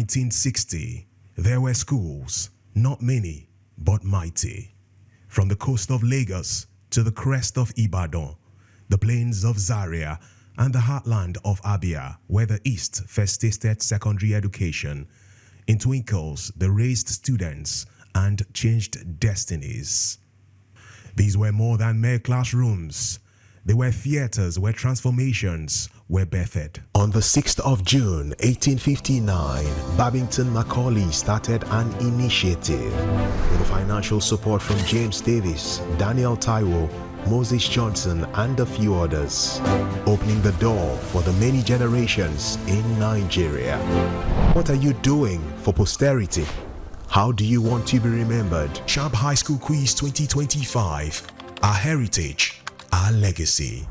1960, there were schools, not many, but mighty. From the coast of Lagos to the crest of Ibadan, the plains of Zaria, and the heartland of Abia, where the East first tasted secondary education. In twinkles, they raised students and changed destinies. These were more than mere classrooms. They were theaters where transformations were birthed. On the 6th of June, 1859, Babington Macaulay started an initiative with the financial support from James Davis, Daniel Taiwo, Moses Johnson, and a few others, opening the door for the many generations in Nigeria. What are you doing for posterity? How do you want to be remembered? Champ High School Quiz 2025, our heritage, our legacy.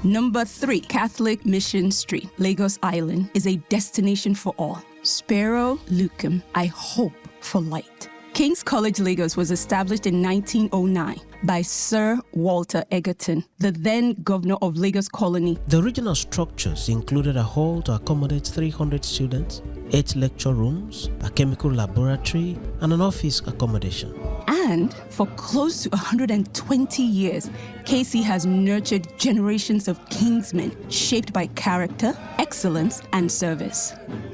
Number 3, Catholic Mission Street, Lagos Island, is a destination for all. Spero Lucum, I hope for light. King's College Lagos was established in 1909 by Sir Walter Egerton, the then governor of Lagos Colony. The original structures included a hall to accommodate 300 students, 8 lecture rooms, a chemical laboratory, and an office accommodation. And for close to 120 years, KC has nurtured generations of Kingsmen shaped by character, excellence, and service.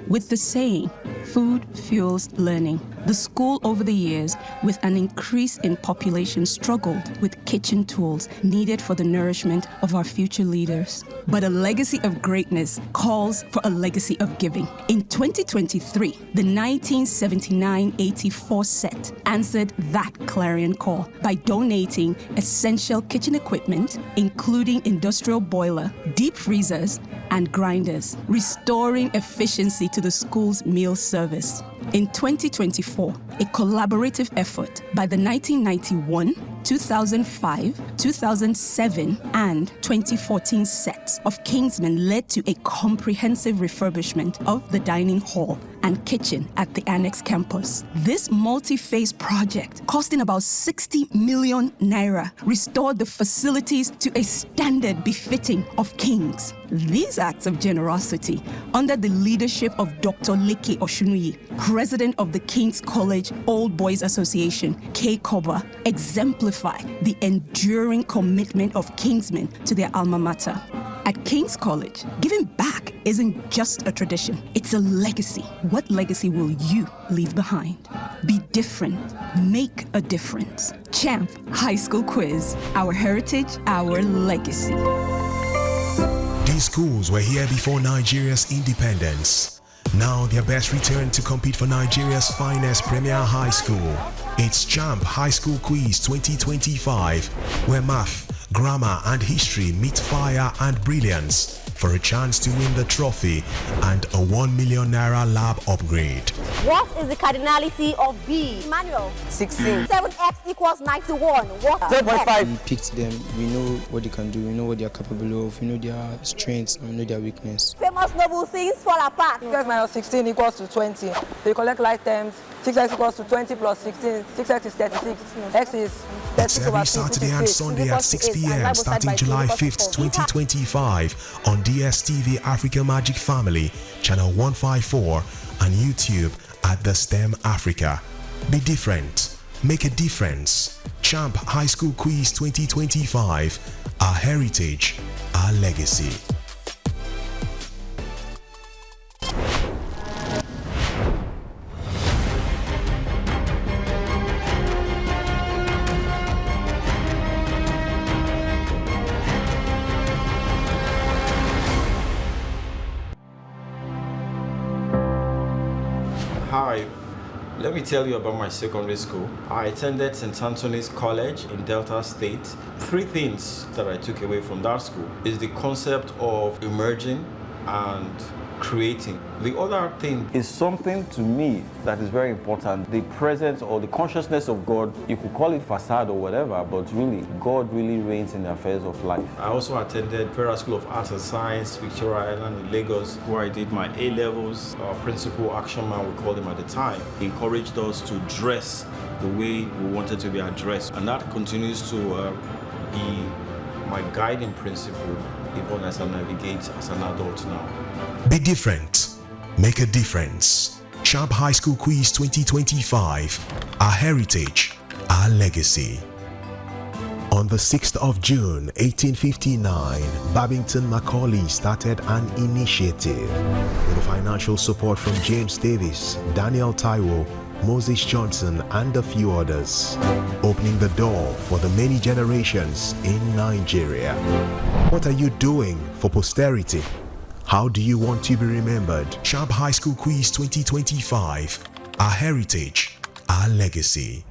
With the saying, food fuels learning, the school over the years, with an increase in population, struggled with kitchen tools needed for the nourishment of our future leaders. But a legacy of greatness calls for a legacy of giving. In 2023, the 1979-84 set answered that clarion call by donating essential kitchen equipment, including industrial boiler, deep freezers, and grinders, restoring efficiency to the school's meal service. In 2024, a collaborative effort by the 1991, 2005, 2007, and 2014 sets of Kingsmen led to a comprehensive refurbishment of the dining hall and kitchen at the Annex campus. This multi-phase project, costing about 60 million naira, restored the facilities to a standard befitting of kings. These acts of generosity, under the leadership of Dr. Leke Oshunuyi, president of the King's College Old Boys Association, KCOBA, exemplify the enduring commitment of Kingsmen to their alma mater. At King's College, giving back isn't just a tradition, it's a legacy. What legacy will you leave behind? Be different, make a difference. Champ High School Quiz, our heritage, our legacy. These schools were here before Nigeria's independence. Now their best return to compete for Nigeria's finest premier high school. It's Champ High School Quiz 2025, where math, grammar, and history meet fire and brilliance for a chance to win the trophy and a 1 million naira lab upgrade. What is the cardinality of B? Manual. 16. 7x equals 91. What? 10.5. We picked them. We know what they can do. We know what they are capable of. We know their strengths and we know their weakness. Famous noble things fall apart. 6x minus 16 equals to 20. They collect like terms. 6x equals to 20 plus 16. 6x is 36. X is 36 It's every Saturday and Sunday at 6 p.m. starting July 5th, 2025 on DStv Africa Magic Family, channel 154, and YouTube at The STEM Africa. Be different. Make a difference. Champ High School Quiz 2025. Our heritage, our legacy. Hi, let me tell you about my secondary school. I attended St. Anthony's College in Delta State. 3 things that I took away from that school is the concept of emerging and creating. The other thing is something to me that is very important, the presence or the consciousness of God. You could call it facade or whatever, but really, God really reigns in the affairs of life. I also attended Federal School of Arts and Science, Victoria Island in Lagos, where I did my A-levels. Our principal action man, we called him at the time, he encouraged us to dress the way we wanted to be addressed. And that continues to be my guiding principle even as I navigate as an adult now. Be different. Make a difference. Champ High School Quiz 2025. Our heritage, our legacy. On the 6th of June 1859, Babington Macaulay started an initiative with the financial support from James Davis, Daniel Taiwo, Moses Johnson, and a few others, opening the door for the many generations in Nigeria. What are you doing for posterity? How do you want to be remembered? Champ High School Quiz 2025. Our heritage, our legacy.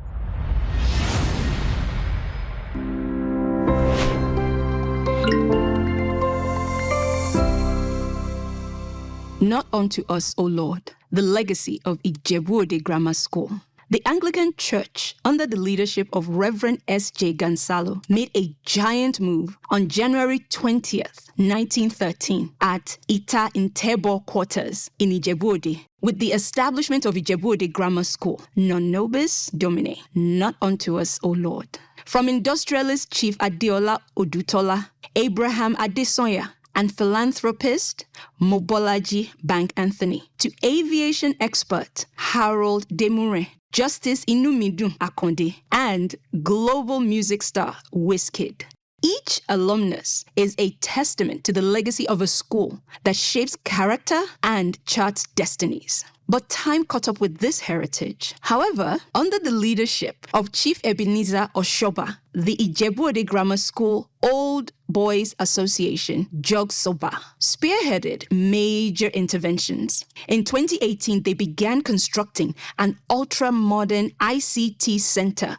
Not unto us, O Lord, the legacy of Ijebu-Ode Grammar School. The Anglican Church, under the leadership of Reverend S.J. Gonzalo, made a giant move on January 20th, 1913 at Ita Intebo Quarters in Ijebu-Ode with the establishment of Ijebu-Ode Grammar School, non nobis domine, not unto us, O Lord. From industrialist Chief Adeola Odutola, Abraham Adesoya, and philanthropist Mobolaji Bank Anthony, to aviation expert Harold Demure, Justice Inumidu Akonde, and global music star Wizkid. Each alumnus is a testament to the legacy of a school that shapes character and charts destinies. But time caught up with this heritage. However, under the leadership of Chief Ebenezer Oshoba, the Ijebu-Ode Grammar School Old Boys Association, JOGSOBA, spearheaded major interventions. In 2018, they began constructing an ultra-modern ICT center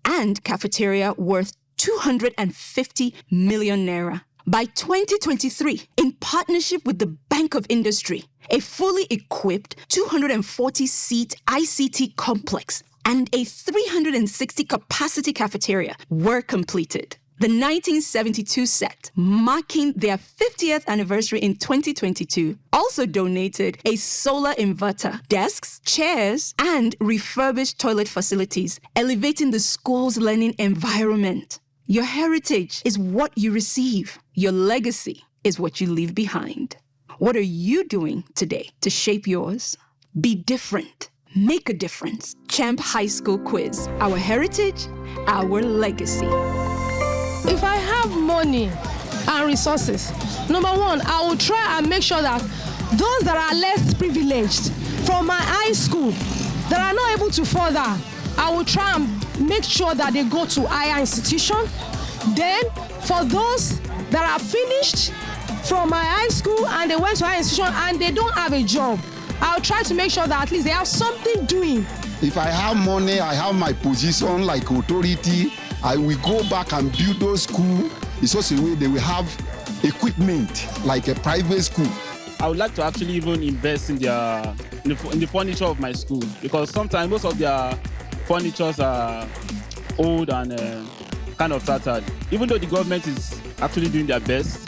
and cafeteria worth 250 million naira. By 2023, in partnership with the Bank of Industry, a fully equipped 240-seat ICT complex and a 360-capacity cafeteria were completed. The 1972 set, marking their 50th anniversary in 2022, also donated a solar inverter, desks, chairs, and refurbished toilet facilities, elevating the school's learning environment. Your heritage is what you receive. Your legacy is what you leave behind. What are you doing today to shape yours? Be different. Make a difference. Champ High School Quiz. Our heritage, our legacy. If I have money and resources, number one, I will try and make sure that those that are less privileged from my high school that are not able to further, I will try and make sure that they go to higher institution. Then, for those that are finished from my high school and they went to higher institution and they don't have a job, I'll try to make sure that at least they have something doing. If I have money, I have my position like authority, I will go back and build those schools in such a way they will have equipment like a private school. I would like to actually even invest in the furniture of my school, because sometimes most of their furnitures are old and kind of tattered. Even though the government is actually doing their best,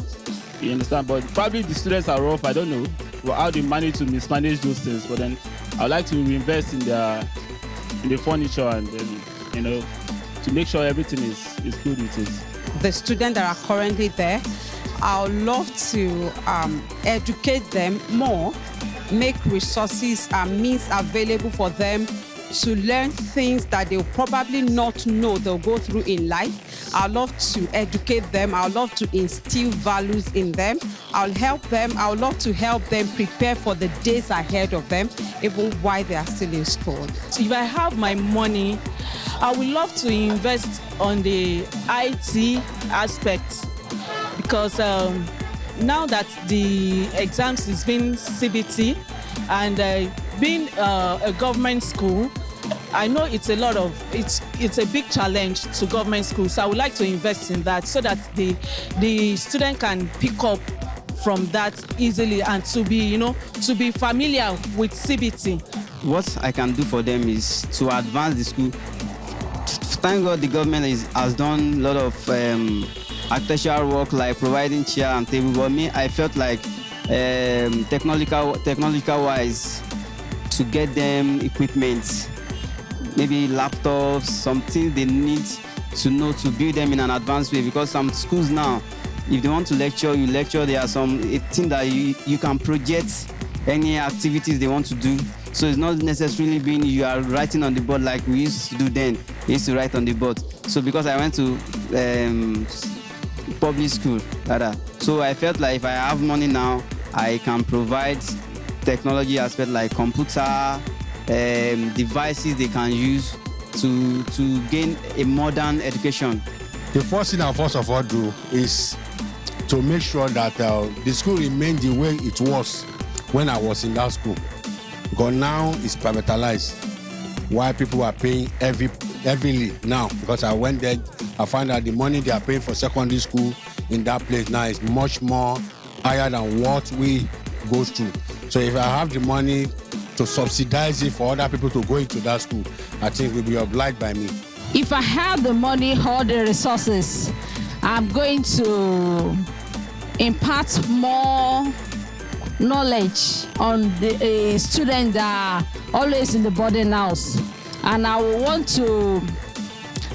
you understand, but probably the students are rough. I don't know how they manage to mismanage those things, but then I would like to invest in the furniture and to make sure everything is good with it. The students that are currently there, I would love to educate them more, make resources and means available for them to learn things that they'll probably not know they'll go through in life. I'd love to educate them. I'd love to instill values in them. I'll help them. I would love to help them prepare for the days ahead of them, even while they are still in school. If I have my money, I would love to invest on the IT aspect, because now that the exams is being CBT and being a government school, I know it's a big challenge to government schools. So I would like to invest in that so that the student can pick up from that easily and to be familiar with CBT. What I can do for them is to advance the school. Thank God the government has done a lot of architectural work like providing chair and table. But me, I felt like technological wise to get them equipment. maybe laptops, some things they need to know to build them in an advanced way, because some schools now, if they want to lecture, you lecture. There are some things that you can project any activities they want to do. So it's not necessarily being you are writing on the board like we used to do then. We used to write on the board. So because I went to public school, so I felt like if I have money now, I can provide technology aspect like computer, devices they can use to gain a modern education. The first thing I first of all do is to make sure that the school remained the way it was when I was in that school. Because now it's privatized. Why people are paying heavily now? Because I went there, I found out the money they are paying for secondary school in that place now is much more higher than what we go through. So if I have the money to subsidize it for other people to go into that school, I think it will be obliged by me. If I have the money or the resources, I'm going to impart more knowledge on the students that are always in the boarding house. And I will want to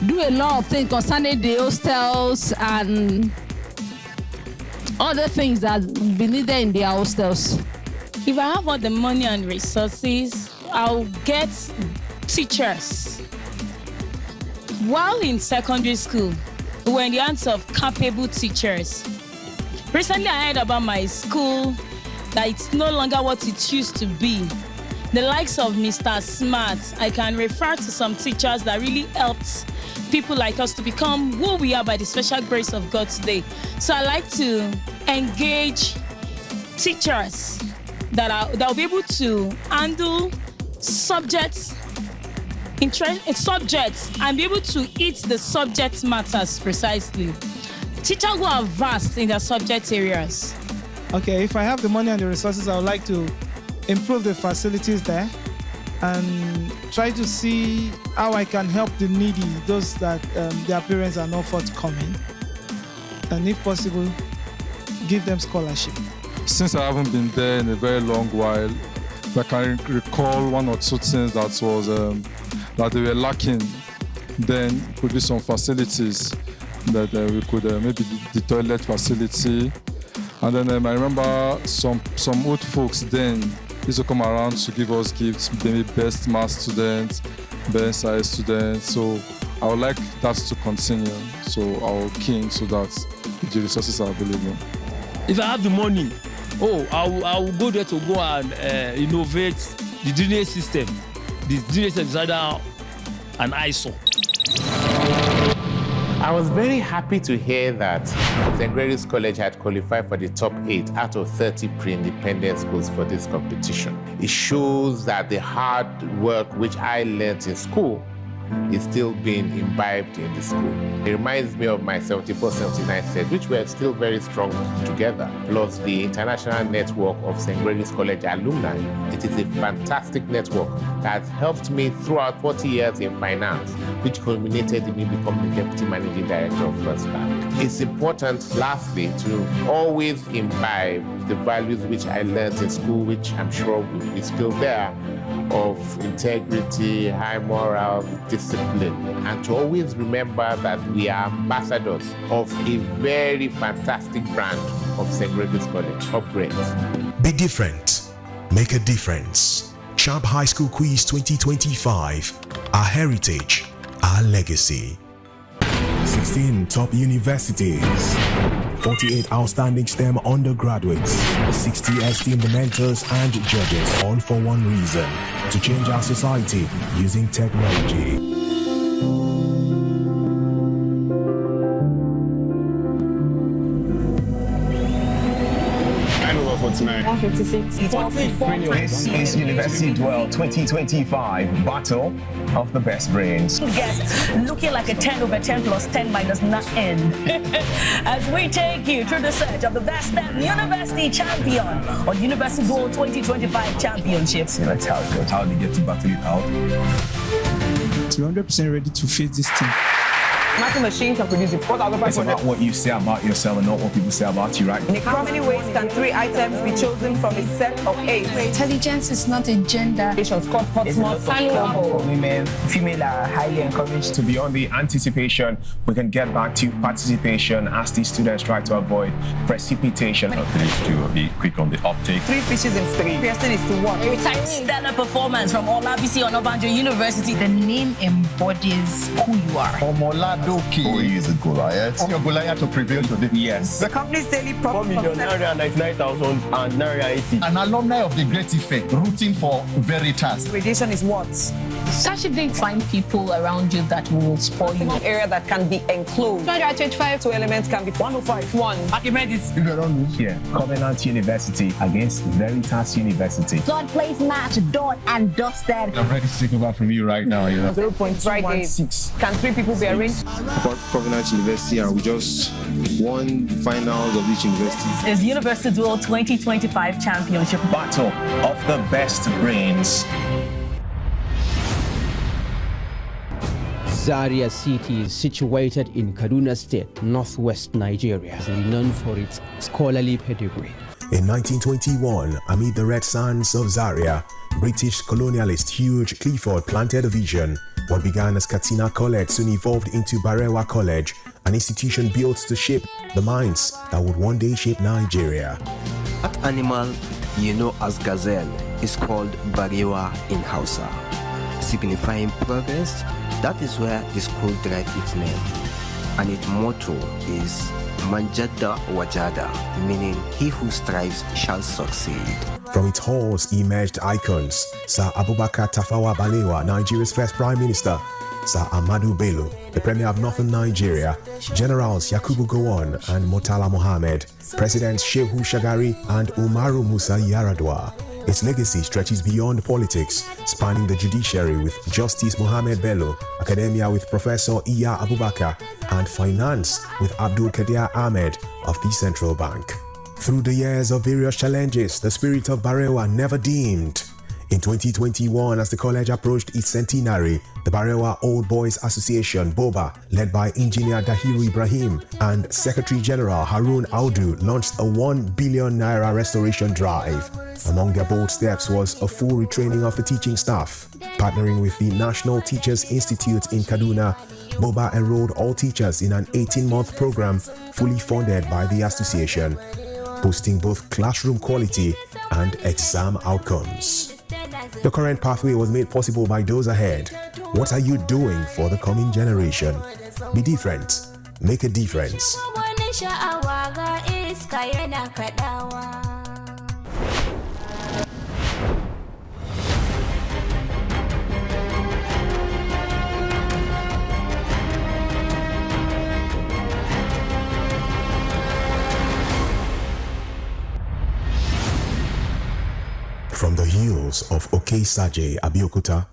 do a lot of things concerning the hostels and other things that will be needed in their hostels. If I have all the money and resources, I'll get teachers. While in secondary school, we were in the hands of capable teachers. Recently, I heard about my school that it's no longer what it used to be. The likes of Mr. Smart, I can refer to some teachers that really helped people like us to become who we are by the special grace of God today. So I like to engage teachers that will be able to handle subjects and be able to hit the subject matters precisely. Teachers who are vast in their subject areas. Okay, if I have the money and the resources, I would like to improve the facilities there and try to see how I can help the needy, those that their parents are not forthcoming, and if possible, give them scholarship. Since I haven't been there in a very long while, I can recall one or two things that was that they were lacking. Then could be some facilities that we could maybe the toilet facility, and then I remember some old folks then used to come around to give us gifts, maybe best math students, best science students. So I would like that to continue. So our king, so that the resources are available. If I have the money, I will go there to go and innovate the drainage system. The drainage system is either an eyesore. I was very happy to hear that St. Gregory's College had qualified for the top 8 out of 30 pre-independent schools for this competition. It shows that the hard work which I learned in school is still being imbibed in the school. It reminds me of my 74-79 set, which were still very strong together, plus the international network of St. Gregory's College alumni. It is a fantastic network that has helped me throughout 40 years in finance, which culminated in me becoming the Deputy Managing Director of First Bank. It's important, lastly, to always imbibe the values which I learned in school, which I'm sure is still there, of integrity, high moral, discipline, and to always remember that we are ambassadors of a very fantastic brand of St. Gregory's College. Operate. Be different. Make a difference. Sharp High School Quiz 2025. Our heritage, our legacy. 16 top universities. 48 outstanding STEM undergraduates, 60 esteemed mentors and judges, all for one reason: to change our society using technology. Tonight. 156. This is University Dwell 2025 Battle of the Best Brains. Guests looking like a 10 over 10 plus 10 minus 9 as we take you through the search of the best STEM university champion on University Dwell 2025 Championships. Let's how it goes. How they get to battle it out. 200% ready to face this team. Nothing machine can produce it. It's about what you say about yourself and not what people say about you, right? In how many ways can 3 items be chosen from a set of 8? Intelligence is not a gender. It's called Portsmouth For women, female are highly encouraged to be on the anticipation. We can get back to participation as the students try to avoid precipitation. Needs to be quick on the uptake. 3 fishes in 3. Person is to what? Stellar performance from Olabisi Onabanjo University. The name embodies who you are. Omoladoki. Who is a Goliath? Your Goliath to prevail today. Yes. The company's daily profit. 4,999,080. An alumni of the Great Ife rooting for Veritas. Radiation is what? Such a thing, find people around you that will spoil you. An area that can be enclosed. 225. 2 elements can be 105. 1. Archimedes. If you don't know here, Covenant University against Veritas University. God plays match, done and dusted. I'm ready to take over from you right now. 0.216. Can 3 people be arranged? Covenant University, and we just won finals of each university. Is University Duel 2025 Championship. Battle of the best brains. Zaria City is situated in Kaduna State, northwest Nigeria, renowned for its scholarly pedigree. In 1921, amid the red sands of Zaria, British colonialist Hugh Clifford planted a vision. What began as Katina College soon evolved into Barewa College, an institution built to shape the minds that would one day shape Nigeria. That animal you know as gazelle is called Barewa in Hausa, signifying progress. That is where the school derived its name, and its motto is Manjada Wajada, meaning he who strives shall succeed. From its halls emerged icons: Sir Abubakar Tafawa Balewa, Nigeria's first Prime Minister; Sir Ahmadu Bello, the Premier of Northern Nigeria; Generals Yakubu Gowon and Murtala Mohammed; Presidents Shehu Shagari and Umaru Musa Yaradua. Its legacy stretches beyond politics, spanning the judiciary with Justice Mohammed Bello, academia with Professor Iya Abubakar, and finance with Abdul Kadir Ahmed of the Central Bank. Through the years of various challenges, the spirit of Barewa never dimmed. In 2021, as the college approached its centenary, the Barewa Old Boys Association, BOBA, led by Engineer Dahiru Ibrahim and Secretary General Harun Audu, launched a 1 billion naira restoration drive. Among their bold steps was a full retraining of the teaching staff. Partnering with the National Teachers Institute in Kaduna, BOBA enrolled all teachers in an 18-month program fully funded by the association, boosting both classroom quality and exam outcomes. The current pathway was made possible by those ahead. What are you doing for the coming generation? Be different. Make a difference. From the hills of Okesaje, Abeokuta,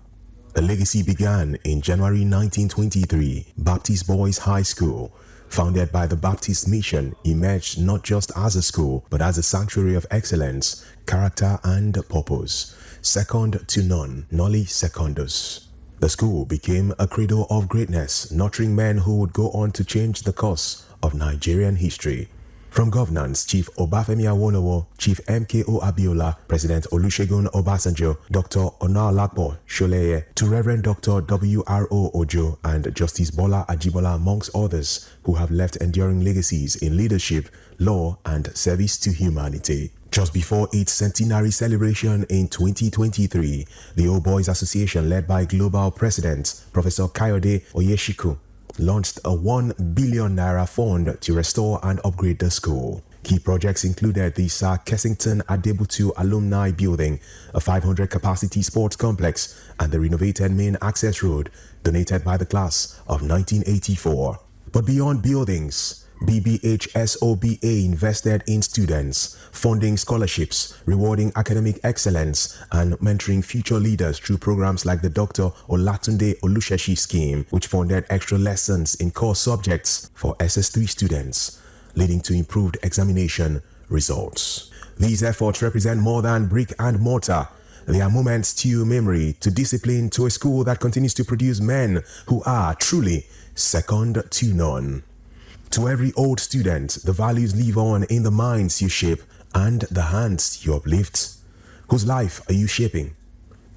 the legacy began in January 1923. Baptist Boys High School, founded by the Baptist Mission, emerged not just as a school, but as a sanctuary of excellence, character, and purpose. Second to none, nolli secundus. The school became a cradle of greatness, nurturing men who would go on to change the course of Nigerian history. From governance, Chief Obafemi Awolowo, Chief MKO Abiola, President Olusegun Obasanjo, Dr. Onalapo Sholeye, to Reverend Dr. W.R.O. Ojo and Justice Bola Ajibola, amongst others, who have left enduring legacies in leadership, law, and service to humanity. Just before its centenary celebration in 2023, the Old Boys Association, led by Global President Professor Kayode Oyeshiku, launched a 1 billion naira fund to restore and upgrade the school. Key projects included the Sir Kensington Adebutu Alumni Building, a 500-capacity sports complex, and the renovated main access road donated by the class of 1984. But beyond buildings, BBHSOBA invested in students, funding scholarships, rewarding academic excellence, and mentoring future leaders through programs like the Dr. Olatunde Oluseshi scheme, which funded extra lessons in core subjects for SS3 students, leading to improved examination results. These efforts represent more than brick and mortar. They are moments to memory, to discipline, to a school that continues to produce men who are truly second to none. To every old student, the values live on in the minds you shape and the hands you uplift. Whose life are you shaping?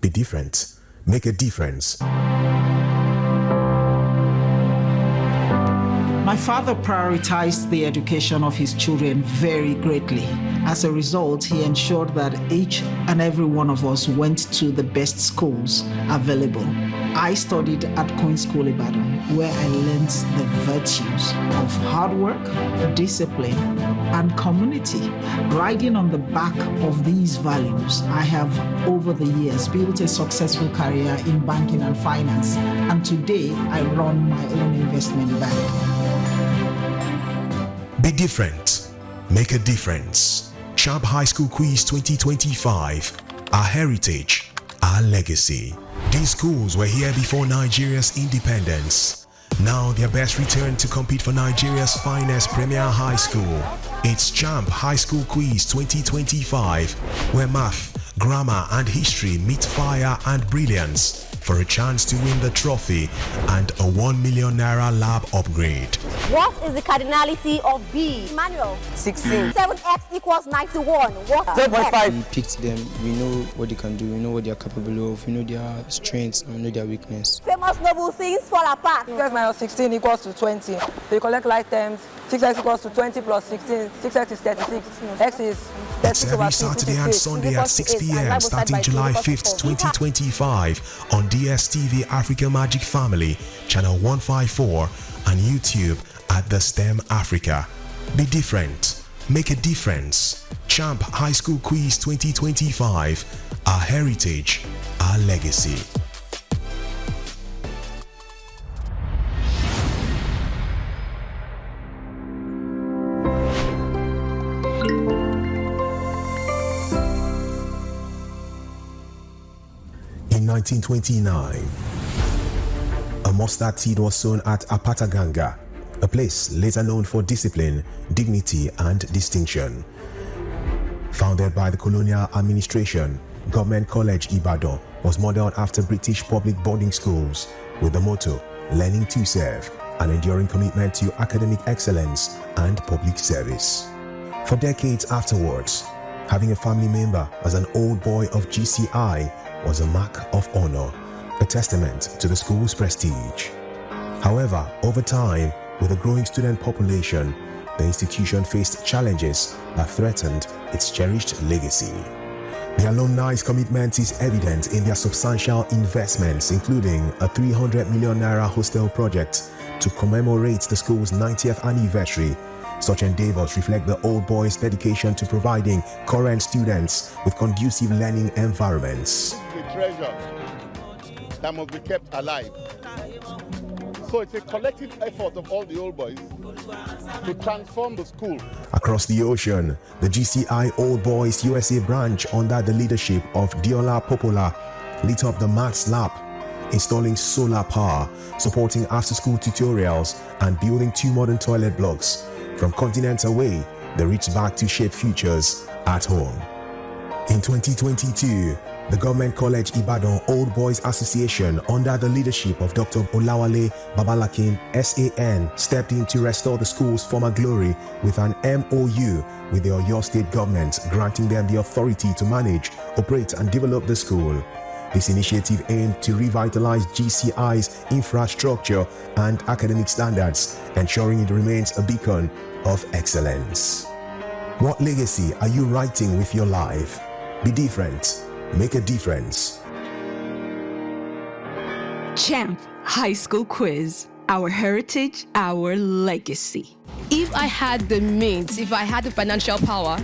Be different. Make a difference. My father prioritized the education of his children very greatly. As a result, he ensured that each and every one of us went to the best schools available. I studied at Queen's School Ibadan, where I learned the virtues of hard work, discipline, and community. Riding on the back of these values, I have, over the years, built a successful career in banking and finance, and today I run my own investment bank. Be different. Make a difference. Champ High School Quiz 2025. Our heritage, our legacy. These schools were here before Nigeria's independence. Now their best return to compete for Nigeria's finest premier high school. It's Champ High School Quiz 2025, where math, grammar and history meet fire and brilliance for a chance to win the trophy and a 1 million naira lab upgrade. What is the cardinality of B? Manuel. 16. 7x equals 91. What? 0.5. We picked them. We know what they can do. We know what they are capable of. We know their strengths and we know their weakness. Famous noble things fall apart. 6x minus 16 equals to 20. So you collect like terms. 6x equals to 20 plus 16. 6x is 36. X is 36 It's every Saturday and Sunday at 6 p.m. starting July 5th, 2025 on DStv Africa Magic Family, channel 154 and YouTube at The STEM Africa. Be different. Make a difference. Champ High School Quiz 2025. Our heritage, our legacy. In 1929, a mustard seed was sown at Apataganga, a place later known for discipline, dignity, and distinction. Founded by the colonial administration, Government College Ibadan was modeled after British public boarding schools with the motto, learning to serve, an enduring commitment to academic excellence and public service. For decades afterwards, having a family member as an old boy of GCI was a mark of honor, a testament to the school's prestige. However, over time, with a growing student population, the institution faced challenges that threatened its cherished legacy. The alumni's commitment is evident in their substantial investments, including a 300 million naira hostel project to commemorate the school's 90th anniversary. Such endeavors reflect the old boys' dedication to providing current students with conducive learning environments. A treasure that must be kept alive. So it's a collective effort of all the old boys to transform the school. Across the ocean, the GCI Old Boys USA branch, under the leadership of Diola Popola, lit up the Maths Lab, installing solar power, supporting after-school tutorials, and building 2 modern toilet blocks. From continents away, they reached back to shape futures at home. In 2022, the Government College Ibadan Old Boys Association, under the leadership of Dr. Olawale Babalakin, SAN, stepped in to restore the school's former glory with an MOU with the Oyo State government, granting them the authority to manage, operate, and develop the school. This initiative aimed to revitalize GCI's infrastructure and academic standards, ensuring it remains a beacon of excellence. What legacy are you writing with your life? Be different. Make a difference. Champ High School Quiz. Our heritage, our legacy. If I had the means, if I had the financial power,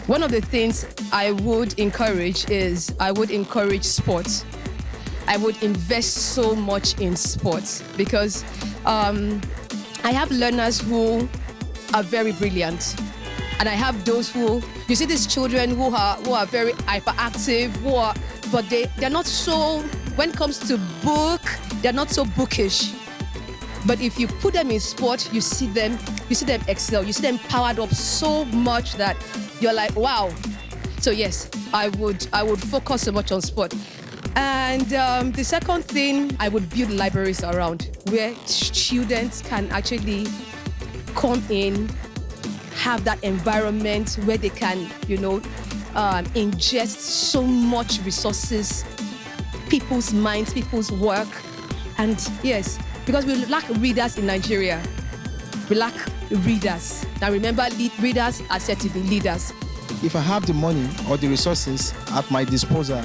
one of the things I would encourage is I would encourage sports. I would invest so much in sports because I have learners who are very brilliant. And I have those who, you see these children who are very hyperactive, but they're not so, when it comes to book, they're not so bookish. But if you put them in sport, you see them excel, you see them powered up so much that you're like, wow. So yes, I would focus so much on sport. And the second thing, I would build libraries around where students can actually come in, have that environment where they can, ingest so much resources, people's minds, people's work. And yes, because we lack readers in Nigeria. We lack readers. Now remember, readers are said to be leaders. If I have the money or the resources at my disposal,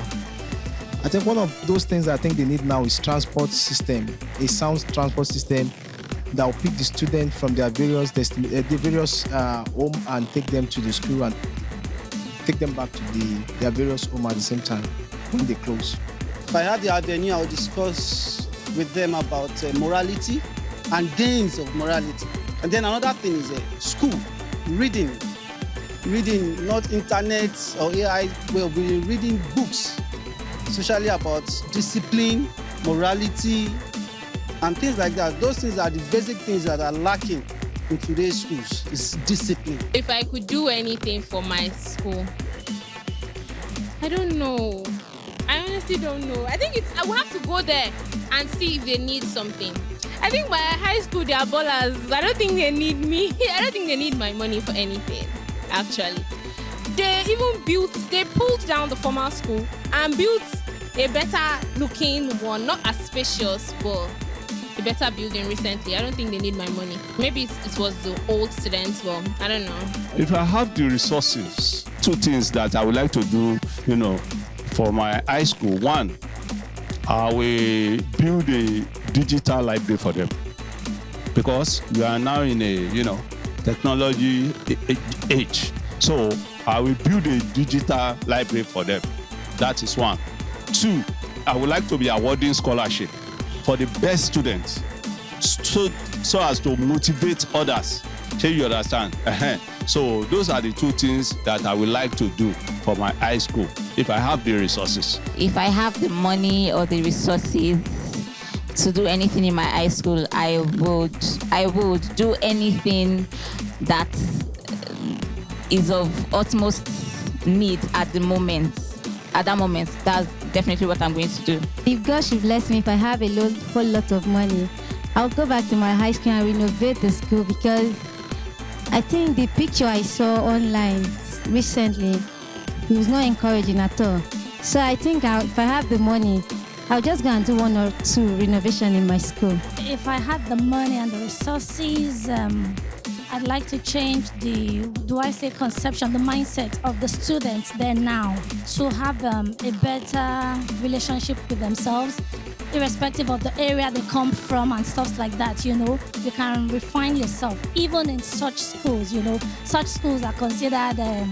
I think one of those things I think they need now is transport system, a sound transport system that will pick the student from their various home and take them to the school and take them back to their various home at the same time when they close. If I had the avenue, I would discuss with them about morality and gains of morality. And then another thing is school, reading, not internet or AI, we'll be reading books, especially about discipline, morality, and things like that. Those things are the basic things that are lacking in today's schools, is discipline. If I could do anything for my school, I don't know. I honestly don't know. I think I will have to go there and see if they need something. I think my high school, they are ballers. I don't think they need me. I don't think they need my money for anything, actually. They pulled down the formal school and built a better looking one, not as spacious, but a better building recently. I don't think they need my money. Maybe it was the old students, well, I don't know. If I have the resources, two things that I would like to do, for my high school. One, I will build a digital library for them, because we are now in a, technology age. So I will build a digital library for them. That is one. Two, I would like to be awarding scholarship for the best students, so as to motivate others. So you understand? So those are the two things that I would like to do for my high school, if I have the resources. If I have the money or the resources to do anything in my high school, I would do anything that is of utmost need at the moment. At that moment, that's definitely what I'm going to do. If God should bless me, if I have a whole lot of money, I'll go back to my high school and renovate the school, because I think the picture I saw online recently, it was not encouraging at all. So I think if I have the money, I'll just go and do 1 or 2 renovation in my school. If I had the money and the resources, I'd like to change the conception, the mindset of the students there now, to have a better relationship with themselves, irrespective of the area they come from and stuff like that. You can refine yourself, even in such schools. Such schools are considered a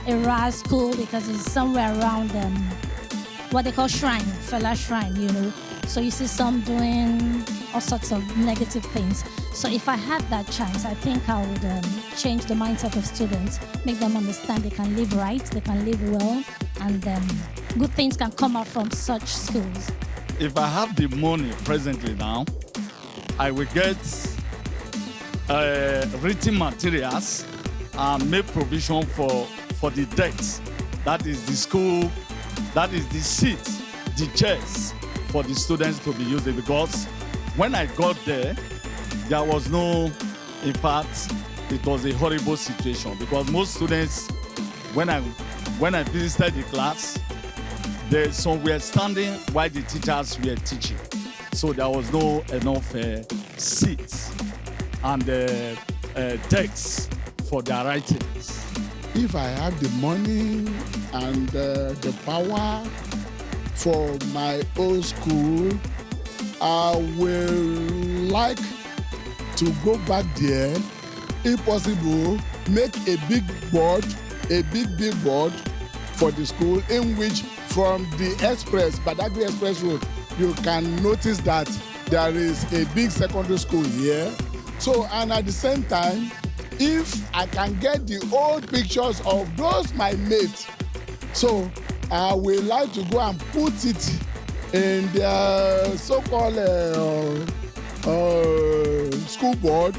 rare school because it's somewhere around what they call shrine, fella shrine. So you see some doing all sorts of negative things. So if I had that chance, I think I would change the mindset of students, make them understand they can live right, they can live well, and good things can come out from such schools. If I have the money presently now, I will get written materials and make provision for the decks. That is the school, that is the seats, the chairs for the students to be using, because when I got there was no, in fact, it was a horrible situation, because most students, when I visited the class, some were standing while the teachers were teaching. So there was no enough seats and desks for their writings. If I have the money and the power for my old school, I will like to go back there, if possible, make a big board for the school, in which from the Badagry Express Road, you can notice that there is a big secondary school here. So, and at the same time, if I can get the old pictures of those my mates, so I will like to go and put it in their so-called school board,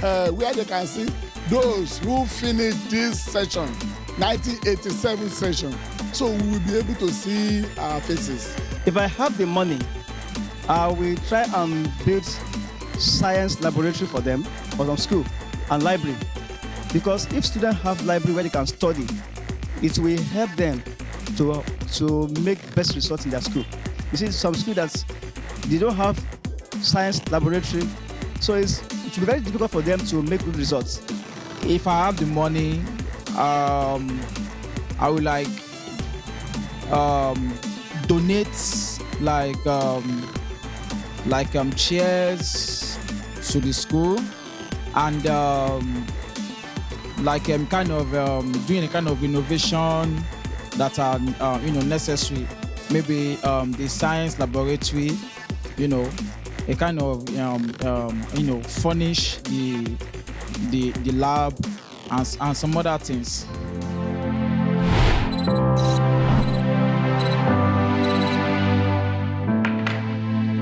where they can see those who finished this session, 1987 session. so we will be able to see our faces. If I have the money, I will try and build science laboratory for them, for some school, and library. Because if students have library where they can study, it will help them to make best results in their school. You see, some schools that they don't have science laboratory, so it will be very difficult for them to make good results. If I have the money, I will donate chairs to the school, and doing a kind of innovation that are necessary. Maybe the science laboratory, a kind of furnish the lab and some other things.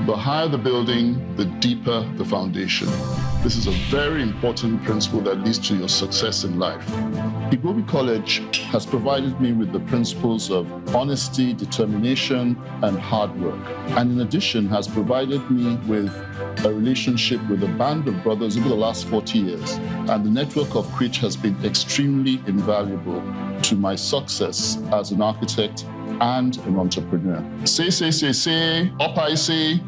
The higher the building, the deeper the foundation. This is a very important principle that leads to your success in life. Igbobi College has provided me with the principles of honesty, determination, and hard work. And in addition, has provided me with a relationship with a band of brothers over the last 40 years. And the network of which has been extremely invaluable to my success as an architect and an entrepreneur. Say, up I say.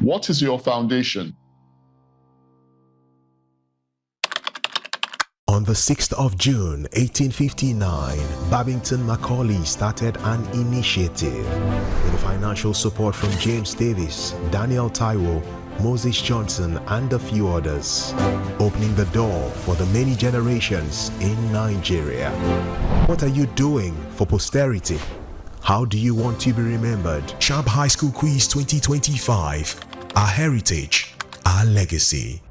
What is your foundation? On the 6th of June, 1859, Babington Macaulay started an initiative with financial support from James Davis, Daniel Taiwo, Moses Johnson, and a few others, opening the door for the many generations in Nigeria. What are you doing for posterity? How do you want to be remembered? Sharp High School Quiz 2025. Our heritage, our legacy.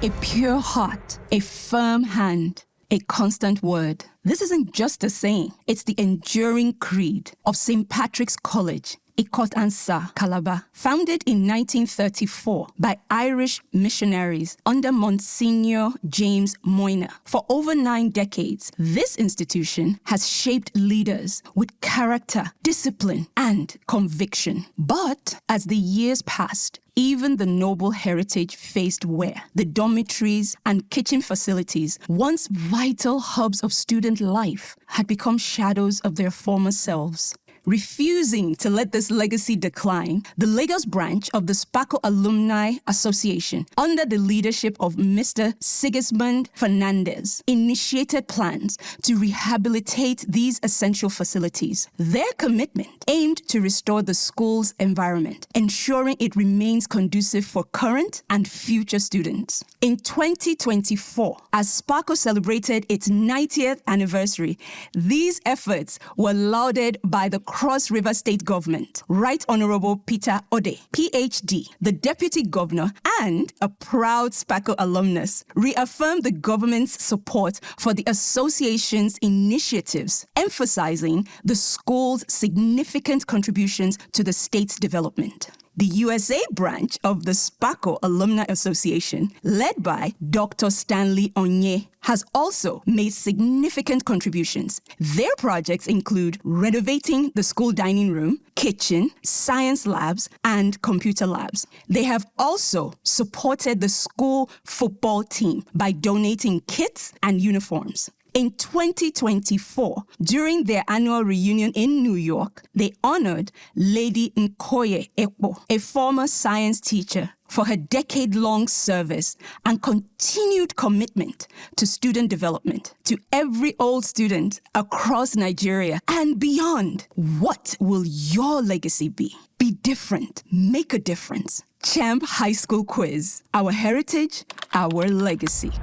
A pure heart, a firm hand, a constant word. This isn't just a saying, it's the enduring creed of St. Patrick's College, Ikot Ansa, Calabar, founded in 1934 by Irish missionaries under Monsignor James Moyna. For over 9 decades, this institution has shaped leaders with character, discipline, and conviction. But as the years passed, even the noble heritage faced wear. The dormitories and kitchen facilities, once vital hubs of student life, had become shadows of their former selves. Refusing to let this legacy decline, the Lagos branch of the SPACO Alumni Association, under the leadership of Mr. Sigismund Fernandez, initiated plans to rehabilitate these essential facilities. Their commitment aimed to restore the school's environment, ensuring it remains conducive for current and future students. In 2024, as SPACO celebrated its 90th anniversary, these efforts were lauded by the Cross River State Government. Right Honorable Peter Ode, PhD, the Deputy Governor and a proud SPACO alumnus, reaffirmed the government's support for the association's initiatives, emphasizing the school's significant contributions to the state's development. The USA branch of the SPACO Alumni Association, led by Dr. Stanley Onye, has also made significant contributions. Their projects include renovating the school dining room, kitchen, science labs, and computer labs. They have also supported the school football team by donating kits and uniforms. In 2024, during their annual reunion in New York, they honored Lady Nkoye Ekpo, a former science teacher, for her decade-long service and continued commitment to student development. To every old student across Nigeria and beyond, what will your legacy be? Be different. Make a difference. Champ High School Quiz. Our heritage, our legacy.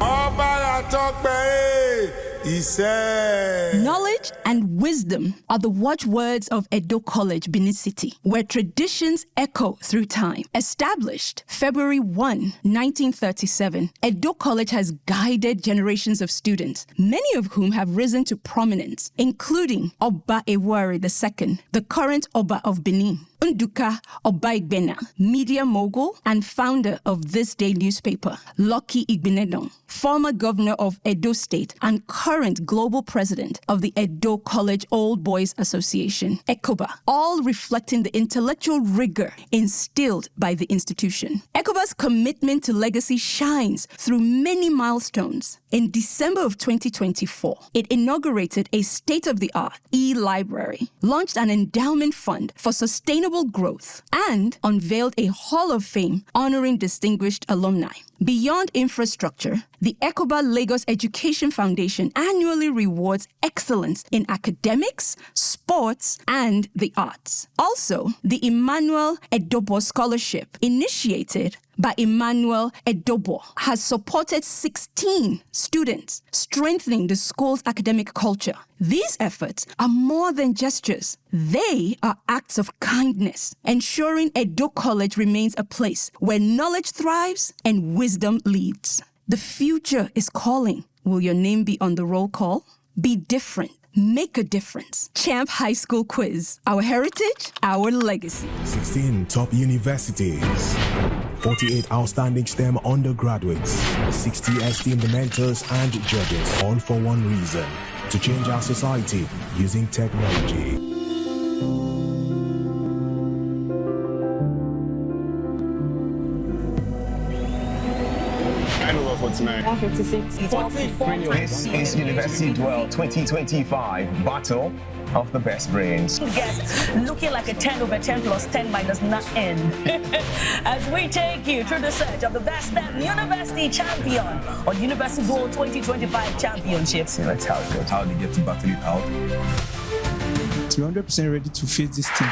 Ọba àtọ́pẹ́ He said, Knowledge and wisdom are the watchwords of Edo College, Benin City, where traditions echo through time. Established February 1, 1937, Edo College has guided generations of students, many of whom have risen to prominence, including Oba Ewari II, the current Oba of Benin, Nduka Oba-Igbena, media mogul and founder of This Day newspaper, Lucky Igbenedon, former governor of Edo State and current global president of the Edo College Old Boys Association, ECOBA, all reflecting the intellectual rigor instilled by the institution. ECOBA's commitment to legacy shines through many milestones. In December of 2024, it inaugurated a state-of-the-art e-library, launched an endowment fund for sustainable growth, and unveiled a Hall of Fame honoring distinguished alumni. Beyond infrastructure, the ECOBA Lagos Education Foundation annually rewards excellence in academics, sports, and the arts. Also, the Emmanuel Edobo Scholarship, initiated by Emmanuel Edobo, has supported 16 students, strengthening the school's academic culture. These efforts are more than gestures. They are acts of kindness, ensuring Edo College remains a place where knowledge thrives and wisdom leads. The future is calling. Will your name be on the roll call? Be different. Make a difference. Champ High School Quiz. Our heritage, our legacy. 16 top universities. 48 outstanding STEM undergraduates. 60 esteemed mentors and judges, all for one reason: to change our society using technology. for tonight. 156. 44. This is University Dwell 2025 Battle of the Best Brains. Guest looking like a 10 over 10 plus 10 minus 9. As we take you through the search of the best STEM university champion on University Dwell 2025 Championship. See, let's how it goes. How do you get to battle it out? 200% ready to face this team.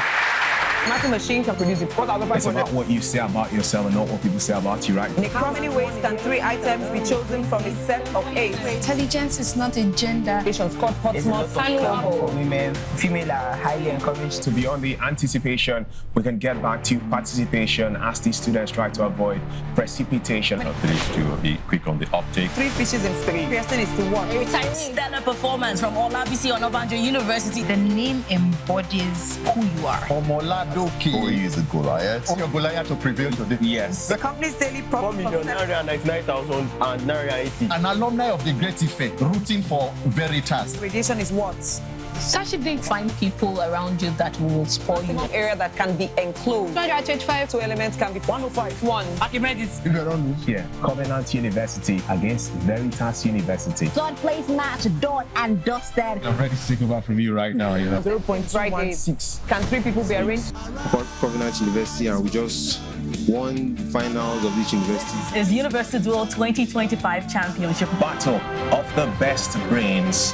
Nothing machine can produce it. It's about what you say about yourself and not what people say about you, right? Nick, how many ways can 3 items be chosen from a set of 8? Intelligence is not a gender. Scott Portsmouth for women, female are highly encouraged to be on the anticipation. We can get back to participation as the students try to avoid precipitation. Please to be quick on the uptake. 3 fishes in 3. Kirsten is to 1. A retiring stellar performance from Olabisi Onabanjo University. The name embodies who you are. Who is a Goliath? Your Goliath to prevail today. Yes. The company's daily profit. 4,999,080. An alumni of the Great Effect, rooting for Veritas. Radiation is what? Such if they find people around you that will spoil you. An area that can be enclosed. 225. 2 elements can be 105. 1. Archimedes. If you don't lose here, Covenant University against Veritas University. Third place match, done and dusted. I'm ready to take over from you right now. 0.216. Can 3 people be arranged? Covenant University, and we just won finals of each university. Is University Duel 2025 Championship Battle of the Best Brains.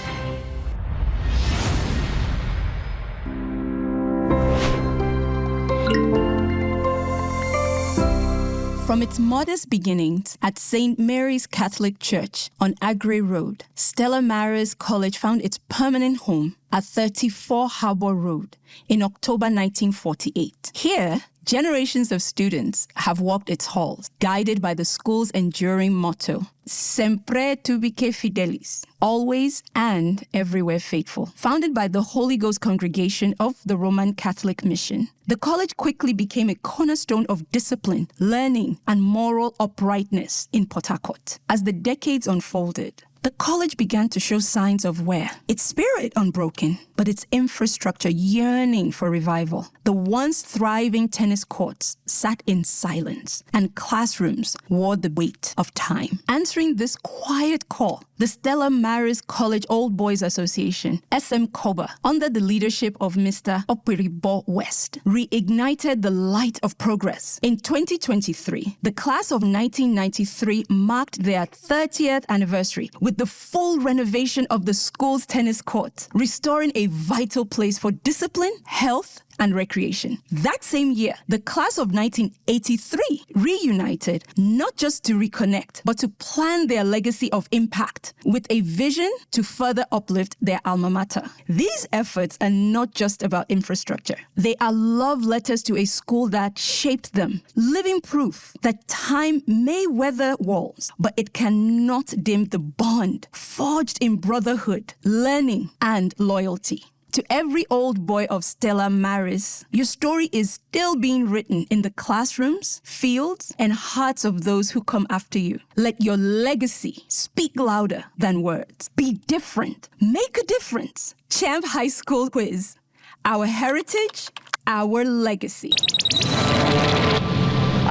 From its modest beginnings at St. Mary's Catholic Church on Agri Road, Stella Maris College found its permanent home at 34 Harbour Road in October 1948. Here, generations of students have walked its halls, guided by the school's enduring motto, Sempre tubique fidelis, always and everywhere faithful. Founded by the Holy Ghost Congregation of the Roman Catholic Mission, the college quickly became a cornerstone of discipline, learning, and moral uprightness in Port Harcourt. As the decades unfolded, the college began to show signs of wear, its spirit unbroken, but its infrastructure yearning for revival. The once thriving tennis courts sat in silence, and classrooms wore the weight of time. Answering this quiet call, the Stella Maris College Old Boys Association, SM COBA, under the leadership of Mr. Opiribo West, reignited the light of progress. In 2023, the class of 1993 marked their 30th anniversary with the full renovation of the school's tennis court, restoring a vital place for discipline, health, and recreation. That same year, the class of 1983 reunited, not just to reconnect, but to plan their legacy of impact with a vision to further uplift their alma mater. These efforts are not just about infrastructure. They are love letters to a school that shaped them, living proof that time may weather walls, but it cannot dim the bond forged in brotherhood, learning, and loyalty. To every old boy of Stella Maris, your story is still being written in the classrooms, fields, and hearts of those who come after you. Let your legacy speak louder than words. Be different. Make a difference. Champ High School Quiz. Our heritage, our legacy.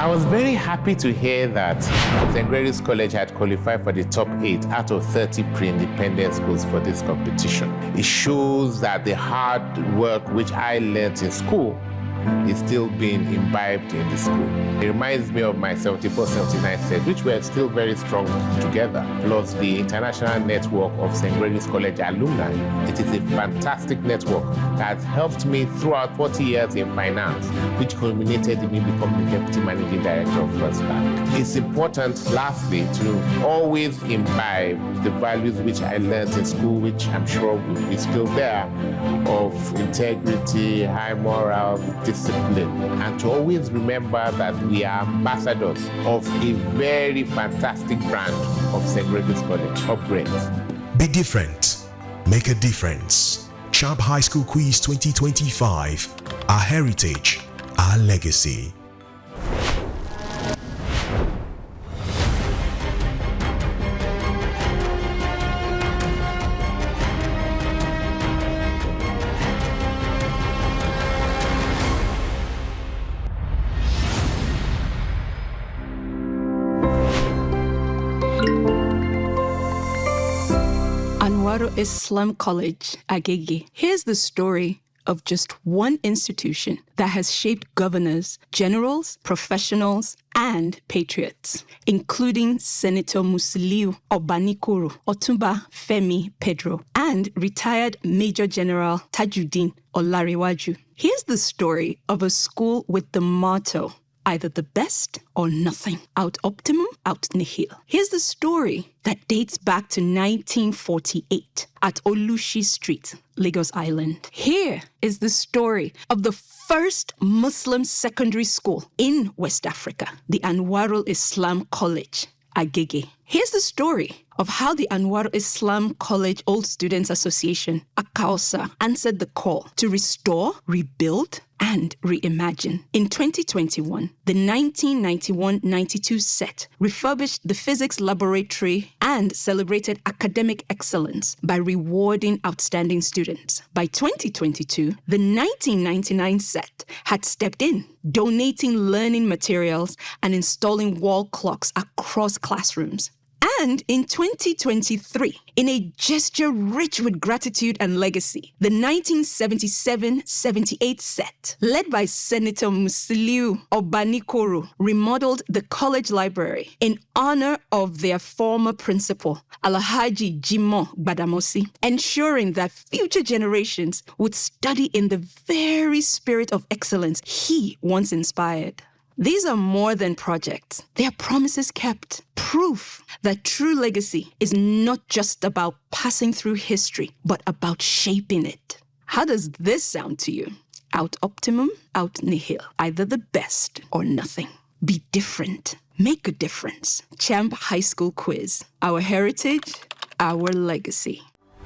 I was very happy to hear that St. Gregory's College had qualified for the top 8 out of 30 pre-independent schools for this competition. It shows that the hard work which I learned in school is still being imbibed in the school. It reminds me of my 74-79 set, which were still very strong together, plus the international network of St. Gregory's College alumni. It is a fantastic network that has helped me throughout 40 years in finance, which culminated in me becoming the Deputy Managing Director of First Bank. It's important, lastly, to always imbibe the values which I learned in school, which I'm sure will be still there, of integrity, high morals, discipline, and to always remember that we are ambassadors of a very fantastic brand of St. Gregory's College. Upgrades. Be different. Make a difference. Champ High School Quiz 2025. Our heritage, our legacy. Islam College, Agege. Here's the story of just one institution that has shaped governors, generals, professionals, and patriots, including Senator Musiliu Obanikoro, Otumba Femi Pedro, and retired Major General Tajuddin Olariwaju. Here's the story of a school with the motto, either the best or nothing. Out optimum, out nihil. Here's the story that dates back to 1948 at Olushi Street, Lagos Island. Here is the story of the first Muslim secondary school in West Africa, the Anwarul Islam College, Agege. Here's the story of how the Anwarul Islam College Old Students Association, AKAOSA, answered the call to restore, rebuild, and reimagine. In 2021, the 1991-92 set refurbished the physics laboratory and celebrated academic excellence by rewarding outstanding students. By 2022, the 1999 set had stepped in, donating learning materials and installing wall clocks across classrooms. And in 2023, in a gesture rich with gratitude and legacy, the 1977-78 set, led by Senator Musiliu Obanikoro, remodeled the college library in honor of their former principal, Alhaji Jimoh Gbadamosi, ensuring that future generations would study in the very spirit of excellence he once inspired. These are more than projects. They are promises kept. Proof that true legacy is not just about passing through history, but about shaping it. How does this sound to you? Out optimum, out nihil. Either the best or nothing. Be different. Make a difference. Champ High School Quiz. Our heritage, our legacy.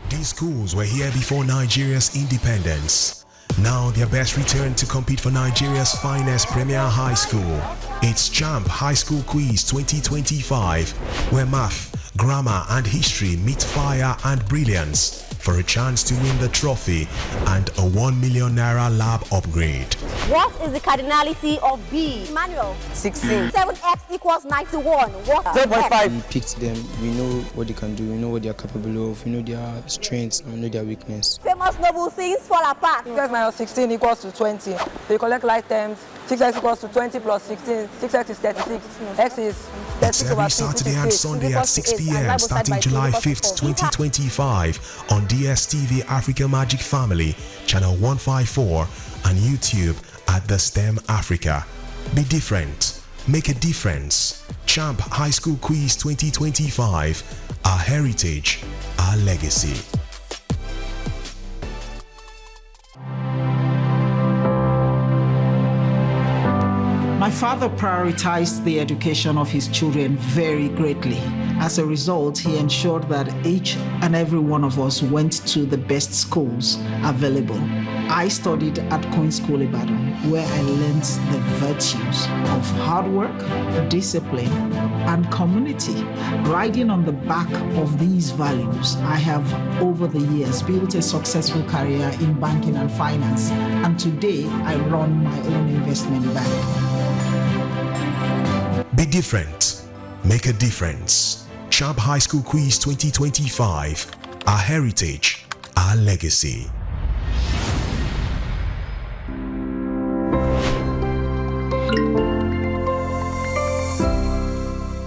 These schools were here before Nigeria's independence. Now their best return to compete for Nigeria's finest premier high school. It's Champ High School Quiz 2025, where math, grammar, and history meet fire and brilliance for a chance to win the trophy and a 1 million naira lab upgrade. What is the cardinality of B? Emmanuel. 16. 7x equals 91. What? 7.5. We picked them. We know what they can do. We know what they are capable of. We know their strengths and we know their weakness. Famous noble things fall apart. 6x minus 16 equals to 20. So you collect like terms. 6x equals to 20 plus 16. 6x is 36. X is 36 it's every Saturday and Sunday at 6 p.m. starting July 5th, 2025 on DStv Africa Magic Family, channel 154, and YouTube at The STEM Africa. Be different. Make a difference. Champ High School Quiz 2025. Our heritage, our legacy. My father prioritized the education of his children very greatly. As a result, he ensured that each and every one of us went to the best schools available. I studied at Queen's School Ibadan, where I learned the virtues of hard work, discipline, and community. Riding on the back of these values, I have, over the years, built a successful career in banking and finance, and today I run my own investment bank. Be different. Make a difference. Champ High School Quiz 2025. Our heritage, our legacy.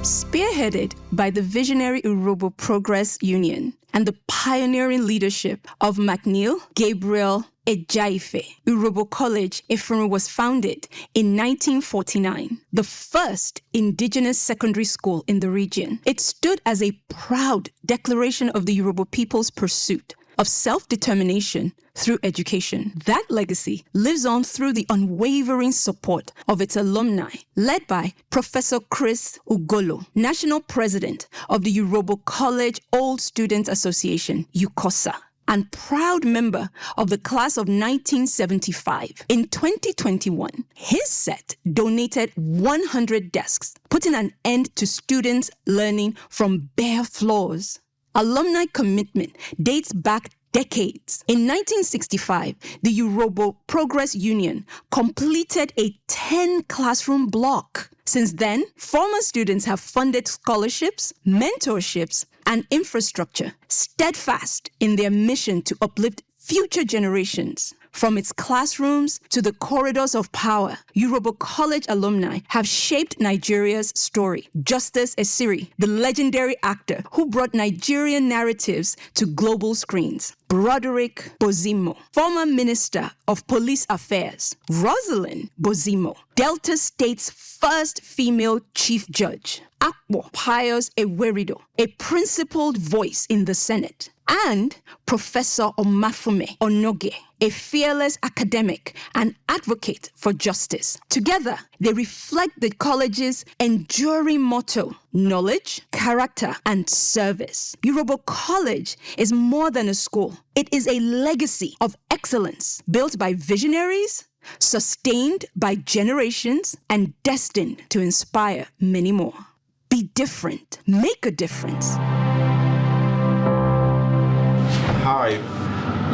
Spearheaded by the visionary Urhobo Progress Union and the pioneering leadership of McNeil Gabriel Ejaife, Urhobo College Ifuru was founded in 1949, the first indigenous secondary school in the region. It stood as a proud declaration of the Urhobo people's pursuit of self-determination through education. That legacy lives on through the unwavering support of its alumni, led by Professor Chris Ugolo, National President of the Urhobo College Old Students Association, UCOSA, and proud member of the class of 1975. In 2021, his set donated 100 desks, putting an end to students learning from bare floors. Alumni commitment dates back decades. In 1965, the Urhobo Progress Union completed a 10-classroom block. Since then, former students have funded scholarships, mentorships, and infrastructure, steadfast in their mission to uplift future generations. From its classrooms to the corridors of power, Urhobo College alumni have shaped Nigeria's story. Justice Esiri, the legendary actor who brought Nigerian narratives to global screens. Broderick Bozimo, former Minister of Police Affairs. Rosalind Bozimo, Delta State's first female chief judge. Akpo Pius Ewerido, a principled voice in the Senate. And Professor Omafume Onoge, a fearless academic and advocate for justice. Together, they reflect the college's enduring motto: knowledge, character, and service. Urhobo College is more than a school. It is a legacy of excellence built by visionaries, sustained by generations, and destined to inspire many more. Be different. Make a difference. Hi,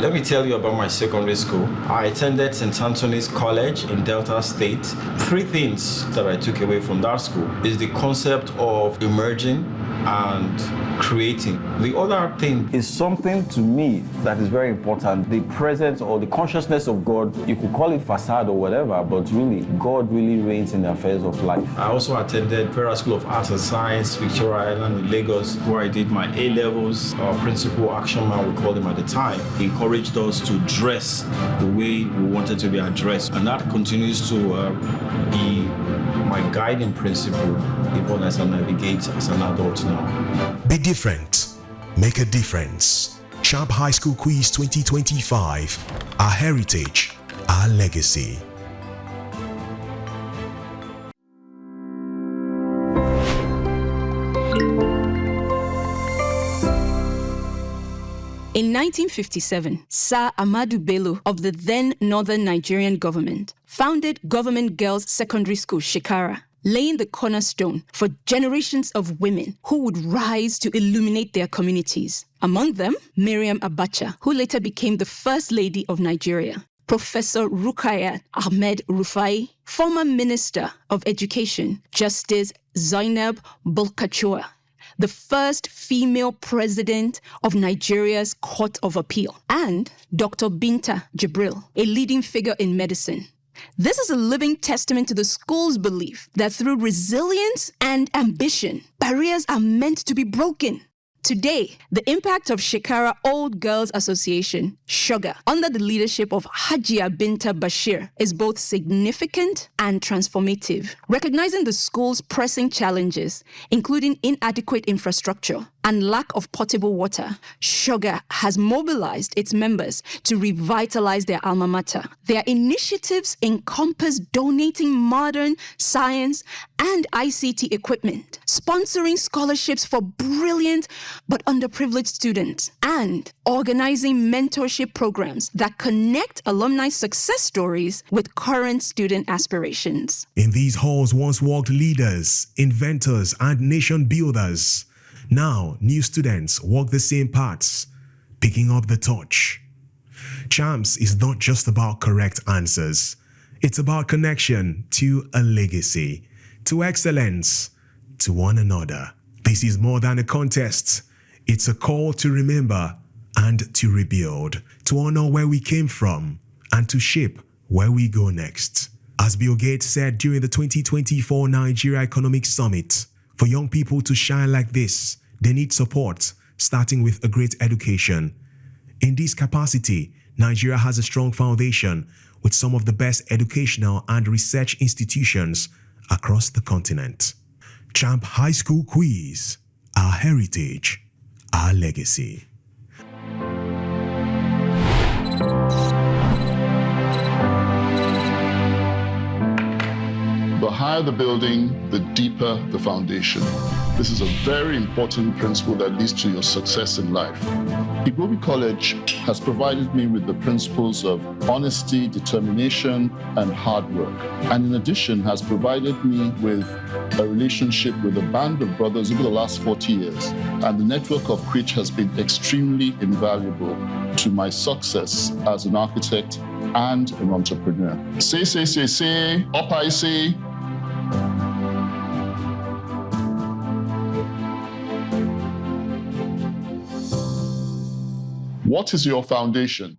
let me tell you about my secondary school. I attended St. Anthony's College in Delta State. 3 things that I took away from that school is the concept of emerging and creating. The other thing is something to me that is very important, the presence or the consciousness of God. You could call it facade or whatever, but really, God really reigns in the affairs of life. I also attended Federal School of Arts and Science, Victoria Island in Lagos, where I did my A-levels. Our principal action man, we called him at the time, he encouraged us to dress the way we wanted to be addressed. And that continues to be my guiding principle even as I navigate as an adult now. Be different. Make a difference. Champ High School Quiz 2025. Our heritage, our legacy. In 1957, Sir Ahmadu Bello of the then Northern Nigerian government founded Government Girls Secondary School, Shekara, laying the cornerstone for generations of women who would rise to illuminate their communities. Among them, Miriam Abacha, who later became the First Lady of Nigeria. Professor Rukayat Ahmed Rufai, former Minister of Education, Justice Zainab Bulkachoa, the first female president of Nigeria's Court of Appeal, and Dr. Binta Jibril, a leading figure in medicine. This is a living testament to the school's belief that through resilience and ambition, barriers are meant to be broken. Today, the impact of Shekara Old Girls Association, Sugar, under the leadership of Hajia Binta Bashir, is both significant and transformative, recognizing the school's pressing challenges, including inadequate infrastructure and lack of potable water. Sugar has mobilized its members to revitalize their alma mater. Their initiatives encompass donating modern science and ICT equipment, sponsoring scholarships for brilliant but underprivileged students, and organizing mentorship programs that connect alumni success stories with current student aspirations. In these halls once walked leaders, inventors, and nation builders. Now, new students walk the same paths, picking up the torch. Champs is not just about correct answers. It's about connection to a legacy, to excellence, to one another. This is more than a contest. It's a call to remember and to rebuild, to honor where we came from and to shape where we go next. As Bill Gates said during the 2024 Nigeria Economic Summit, for young people to shine like this, they need support, starting with a great education. In this capacity, Nigeria has a strong foundation with some of the best educational and research institutions across the continent. Champ High School Quiz, our heritage, our legacy. The higher the building, the deeper the foundation. This is a very important principle that leads to your success in life. Igbobi College has provided me with the principles of honesty, determination, and hard work. And in addition, has provided me with a relationship with a band of brothers over the last 40 years, and the network of which has been extremely invaluable to my success as an architect and an entrepreneur. Say, up I say. What is your foundation?